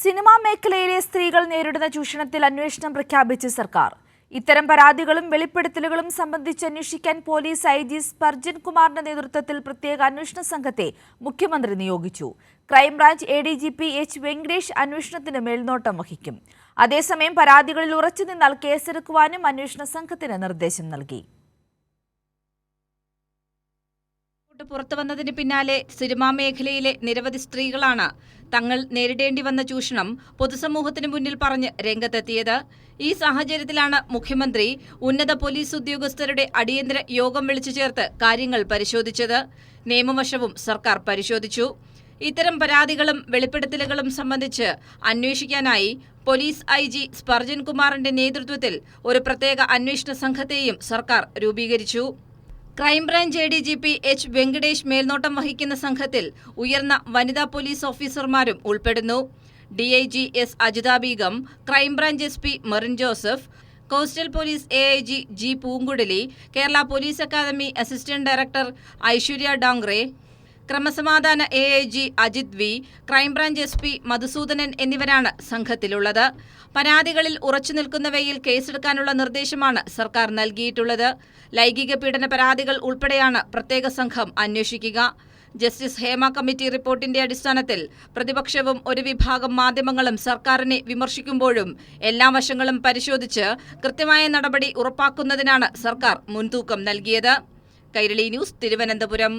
Cinema മേഖലയിലെ സ്ത്രീകൾ നേരിടുന്ന ചൂഷണത്തിൽ അന്വേഷണം പ്രഖ്യാപിച്ച് സർക്കാർ. ഇത്തരം പരാതികളും വെളിപ്പെടുത്തലുകളും സംബന്ധിച്ച് അന്വേഷിക്കാൻ പോലീസ് ഐജി സ്പർജൻ കുമാറിന്റെ നേതൃത്വത്തിൽ പ്രത്യേക അന്വേഷണ സംഘത്തെ മുഖ്യമന്ത്രി നിയോഗിച്ചു. ക്രൈംബ്രാഞ്ച് എഡിജിപി എച്ച് വെങ്കടേഷ് അന്വേഷണത്തിന് മേൽനോട്ടം വഹിക്കും. അതേസമയം പരാതികളിൽ ഉറച്ചുനിന്നാൽ കേസെടുക്കുവാനും അന്വേഷണ സംഘത്തിന് നിർദ്ദേശം നൽകി. പുറത്തു വന്നതിന് പിന്നാലെ സിനിമാ മേഖലയിലെ നിരവധി സ്ത്രീകളാണ് തങ്ങൾ നേരിടേണ്ടി വന്ന ചൂഷണം പൊതുസമൂഹത്തിന് മുന്നിൽ പറഞ്ഞ് രംഗത്തെത്തിയത്. ഈ സാഹചര്യത്തിലാണ് മുഖ്യമന്ത്രി ഉന്നത പോലീസ് ഉദ്യോഗസ്ഥരുടെ അടിയന്തര യോഗം വിളിച്ചു ചേർത്ത് കാര്യങ്ങൾ പരിശോധിച്ചത്. നിയമവശവും സർക്കാർ പരിശോധിച്ചു. ഇത്തരം പരാതികളും വെളിപ്പെടുത്തലുകളും സംബന്ധിച്ച് അന്വേഷിക്കാനായി പോലീസ് ഐജി സ്പർജൻ കുമാറിന്റെ നേതൃത്വത്തിൽ ഒരു പ്രത്യേക അന്വേഷണ സംഘത്തെയും സർക്കാർ രൂപീകരിച്ചു. ക്രൈംബ്രാഞ്ച് എഡിജിപി എച്ച് വെങ്കടേഷ് മേൽനോട്ടം വഹിക്കുന്ന സംഘത്തിൽ ഉയർന്ന വനിതാ പോലീസ് ഓഫീസർമാരും ഉൾപ്പെടുന്നു. DIG S Ajitha Beegum, crime branch SP Merin Joseph, coastal police AIG G Poonkuzhali, Kerala police academy assistant director Aishwarya Dongre, ക്രമസമാധാന AIG Ajith V, crime branch SP Madhusoodanan എന്നിവരാണ് സംഘത്തിലുള്ളത്. പരാതികളിൽ ഉറച്ചു നിൽക്കുന്നവയിൽ കേസെടുക്കാനുള്ള നിർദ്ദേശമാണ് സർക്കാർ നൽകിയിട്ടുള്ളത്. ലൈംഗിക പീഡന പരാതികൾ ഉൾപ്പെടെയാണ് പ്രത്യേക സംഘം അന്വേഷിക്കുക. ജസ്റ്റിസ് ഹേമ കമ്മിറ്റി റിപ്പോർട്ടിന്റെ അടിസ്ഥാനത്തിൽ പ്രതിപക്ഷവും ഒരു വിഭാഗം മാധ്യമങ്ങളും സർക്കാരിനെ വിമർശിക്കുമ്പോഴും എല്ലാ വശങ്ങളും പരിശോധിച്ച് കൃത്യമായ നടപടി ഉറപ്പാക്കുന്നതിനാണ് സർക്കാർ മുൻതൂക്കം നൽകിയത്. കൈരളി ന്യൂസ്, തിരുവനന്തപുരം.